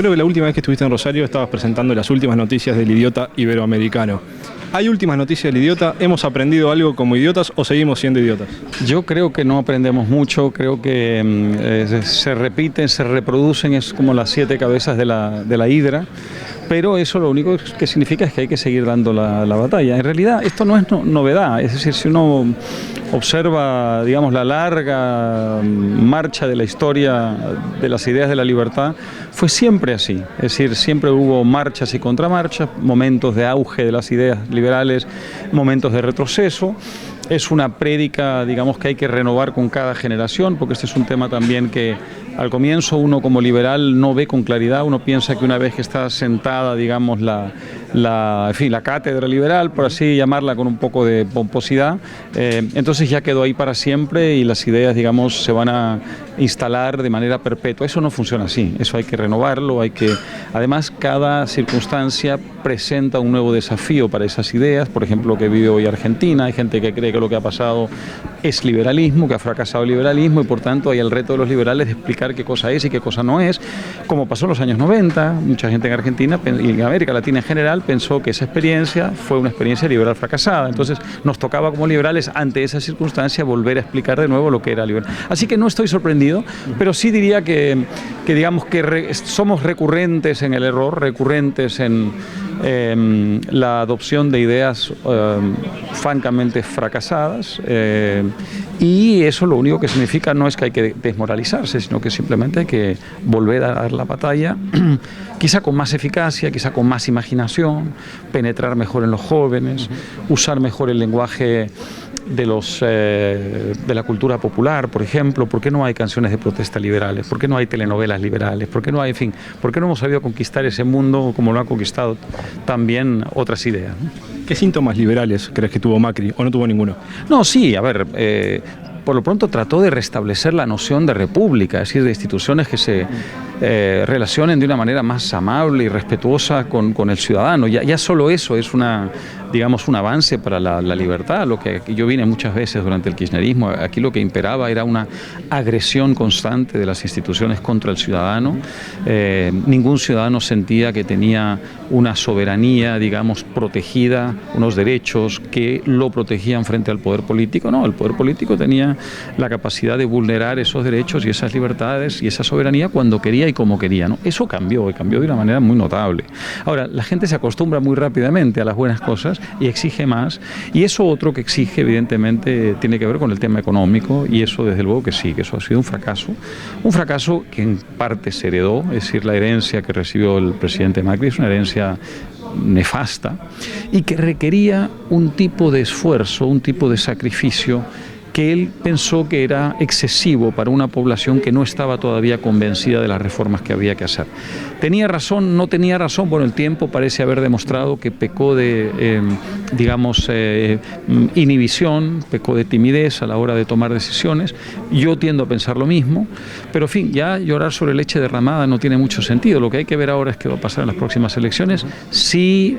Creo que la última vez que estuviste en Rosario estabas presentando las últimas noticias del idiota iberoamericano. ¿Hay últimas noticias del idiota? ¿Hemos aprendido algo como idiotas o seguimos siendo idiotas? Yo creo que no aprendemos mucho, creo que se repiten, se reproducen, es como las 7 cabezas de la hidra, pero eso lo único que significa es que hay que seguir dando la batalla. En realidad esto no es novedad, es decir, si uno observa, digamos, la larga marcha de la historia de las ideas de la libertad, fue siempre así, es decir, siempre hubo marchas y contramarchas, momentos de auge de las ideas liberales, momentos de retroceso. Es una prédica, digamos, que hay que renovar con cada generación, porque este es un tema también que al comienzo uno como liberal no ve con claridad, uno piensa que una vez que está sentada, digamos, en fin, la cátedra liberal, por así llamarla con un poco de pomposidad, entonces ya quedó ahí para siempre y las ideas, digamos, se van a instalar de manera perpetua. Eso no funciona así, eso hay que renovarlo, además cada circunstancia presenta un nuevo desafío para esas ideas. Por ejemplo, lo que vive hoy Argentina, hay gente que cree que lo que ha pasado es liberalismo, que ha fracasado el liberalismo y por tanto hay el reto de los liberales de explicar qué cosa es y qué cosa no es, como pasó en los años 90, mucha gente en Argentina y en América Latina en general pensó que esa experiencia fue una experiencia liberal fracasada, entonces nos tocaba como liberales ante esa circunstancia volver a explicar de nuevo lo que era liberal. Así que no estoy sorprendido, pero sí diría que digamos que somos recurrentes en el error, recurrentes en la adopción de ideas francamente fracasadas, y eso lo único que significa no es que hay que desmoralizarse, sino que simplemente hay que volver a dar la batalla, quizá con más eficacia, quizá con más imaginación, penetrar mejor en los jóvenes, usar mejor el lenguaje de la cultura popular, por ejemplo. ¿Por qué no hay canciones de protesta liberales? ¿Por qué no hay telenovelas liberales? ¿Por qué no hay, en fin, por qué no hemos sabido conquistar ese mundo como lo han conquistado también otras ideas, ¿no? ¿Qué síntomas liberales crees que tuvo Macri o no tuvo ninguno? No, sí, a ver, por lo pronto trató de restablecer la noción de república, es decir, de instituciones que se relacionen de una manera más amable y respetuosa con el ciudadano. Ya solo eso es digamos, un avance para la libertad. Lo que yo vine muchas veces durante el kirchnerismo, aquí lo que imperaba era una agresión constante de las instituciones contra el ciudadano. Ningún ciudadano sentía que tenía una soberanía, digamos, protegida, unos derechos que lo protegían frente al poder político. No, el poder político tenía la capacidad de vulnerar esos derechos y esas libertades y esa soberanía cuando quería y como quería, ¿no? Eso cambió, y cambió de una manera muy notable. Ahora, la gente se acostumbra muy rápidamente a las buenas cosas y exige más, y eso otro que exige, evidentemente, tiene que ver con el tema económico, y eso desde luego que sí, que eso ha sido un fracaso que en parte se heredó, es decir, la herencia que recibió el presidente Macri es una herencia nefasta y que requería un tipo de esfuerzo, un tipo de sacrificio que él pensó que era excesivo para una población que no estaba todavía convencida de las reformas que había que hacer. ¿Tenía razón? ¿No tenía razón? Bueno, el tiempo parece haber demostrado que pecó de, inhibición, pecó de timidez a la hora de tomar decisiones. Yo tiendo a pensar lo mismo, pero en fin, ya llorar sobre leche derramada no tiene mucho sentido. Lo que hay que ver ahora es qué va a pasar en las próximas elecciones. Si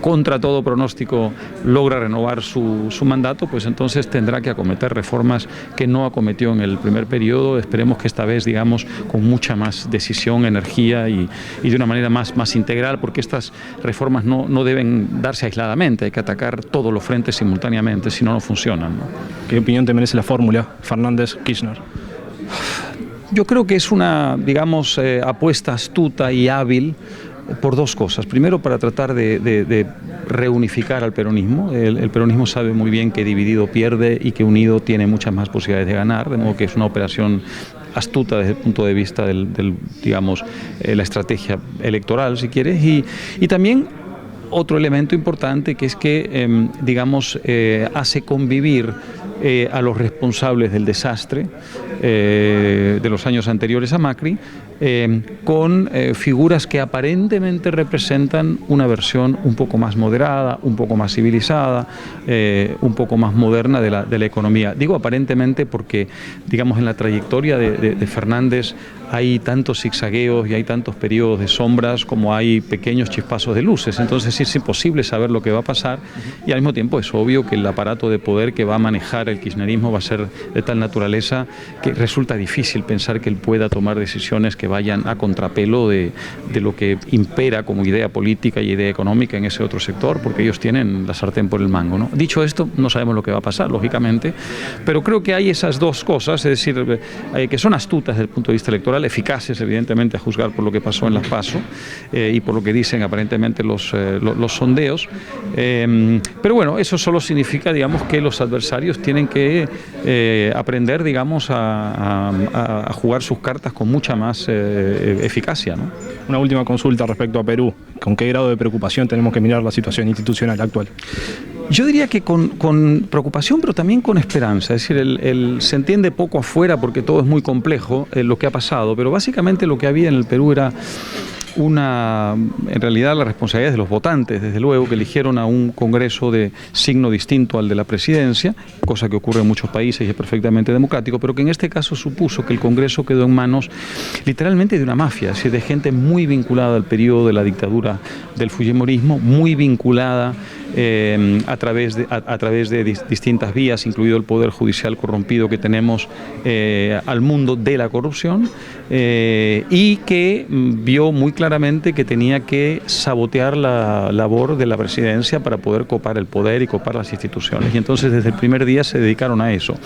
contra todo pronóstico logra renovar su mandato, pues entonces tendrá que acometer reformas que no acometió en el primer periodo. Esperemos que esta vez, digamos, con mucha más decisión, energía y de una manera más integral, porque estas reformas no deben darse aisladamente, hay que atacar todos los frentes simultáneamente, si no, no funcionan, ¿no? ¿Qué opinión te merece la fórmula Fernández-Kirchner? Yo creo que es una, digamos, apuesta astuta y hábil por dos cosas. Primero, para tratar de reunificar al peronismo. El peronismo sabe muy bien que dividido pierde y que unido tiene muchas más posibilidades de ganar, de modo que es una operación astuta desde el punto de vista digamos, la estrategia electoral, si quieres, y también otro elemento importante, que es que, digamos, hace convivir a los responsables del desastre de los años anteriores a Macri con figuras que aparentemente representan una versión un poco más moderada, un poco más civilizada, un poco más moderna de la economía. Digo aparentemente porque, digamos, en la trayectoria de Fernández hay tantos zigzagueos y hay tantos periodos de sombras como hay pequeños chispazos de luces. Entonces es imposible saber lo que va a pasar y al mismo tiempo es obvio que el aparato de poder que va a manejar el kirchnerismo va a ser de tal naturaleza que resulta difícil pensar que él pueda tomar decisiones que vayan a contrapelo de lo que impera como idea política y idea económica en ese otro sector, porque ellos tienen la sartén por el mango, ¿no? Dicho esto, no sabemos lo que va a pasar, lógicamente, pero creo que hay esas dos cosas, es decir, que son astutas desde el punto de vista electoral, eficaces evidentemente a juzgar por lo que pasó en las PASO y por lo que dicen aparentemente los sondeos, pero bueno, eso solo significa, digamos, que los adversarios tienen que aprender, digamos, a jugar sus cartas con mucha más eficacia, ¿no? Una última consulta respecto a Perú. ¿Con qué grado de preocupación tenemos que mirar la situación institucional actual? Yo diría que con preocupación, pero también con esperanza. Es decir, se entiende poco afuera porque todo es muy complejo lo que ha pasado, pero básicamente lo que había en el Perú era en realidad la responsabilidad de los votantes, desde luego, que eligieron a un Congreso de signo distinto al de la presidencia, cosa que ocurre en muchos países y es perfectamente democrático, pero que en este caso supuso que el Congreso quedó en manos literalmente de una mafia, es decir, de gente muy vinculada al periodo de la dictadura del fujimorismo, muy vinculada a través de distintas vías, incluido el poder judicial corrompido que tenemos, al mundo de la corrupción, y que vio muy claramente que tenía que sabotear la labor de la presidencia para poder copar el poder y copar las instituciones. Y entonces desde el primer día se dedicaron a eso.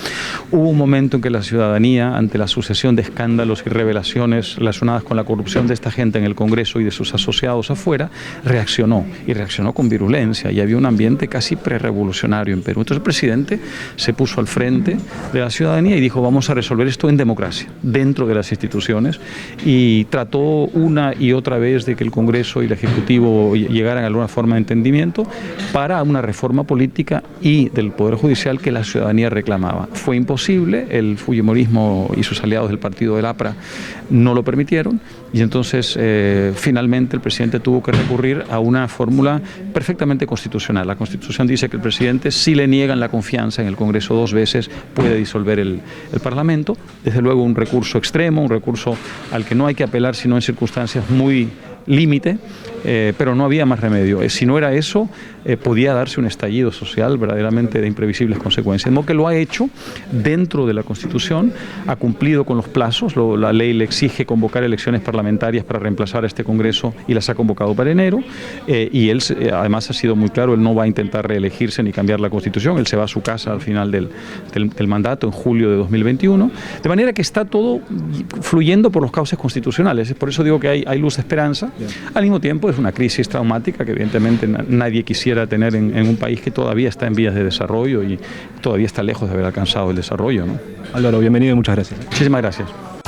Hubo un momento en que la ciudadanía, ante la sucesión de escándalos y revelaciones relacionadas con la corrupción de esta gente en el Congreso y de sus asociados afuera, reaccionó, y reaccionó con virulencia, y había un ambiente casi prerevolucionario en Perú. Entonces el presidente se puso al frente de la ciudadanía y dijo: vamos a resolver esto en democracia, dentro de las instituciones, y trató una y otra vez de que el Congreso y el Ejecutivo llegaran a alguna forma de entendimiento para una reforma política y del Poder Judicial que la ciudadanía reclamaba. Fue imposible, el fujimorismo y sus aliados del partido del APRA no lo permitieron, y entonces finalmente el presidente tuvo que recurrir a una fórmula perfectamente constitucional. La Constitución dice que el presidente, si le niegan la confianza en el Congreso 2 veces, puede disolver el Parlamento. Desde luego un recurso extremo, un recurso al que no hay que apelar sino en circunstancias muy límite, pero no había más remedio. Si no era eso, podía darse un estallido social verdaderamente de imprevisibles consecuencias. De modo que lo ha hecho dentro de la Constitución, ha cumplido con los plazos, la ley le exige convocar elecciones parlamentarias para reemplazar a este Congreso y las ha convocado para enero, y él además ha sido muy claro, él no va a intentar reelegirse ni cambiar la Constitución, él se va a su casa al final del mandato, en julio de 2021, de manera que está todo fluyendo por los cauces constitucionales. Por eso digo que hay luz de esperanza. Al mismo tiempo es una crisis traumática que evidentemente nadie quisiera tener en un país que todavía está en vías de desarrollo y todavía está lejos de haber alcanzado el desarrollo, ¿no? Álvaro, bienvenido y muchas gracias. Muchísimas gracias.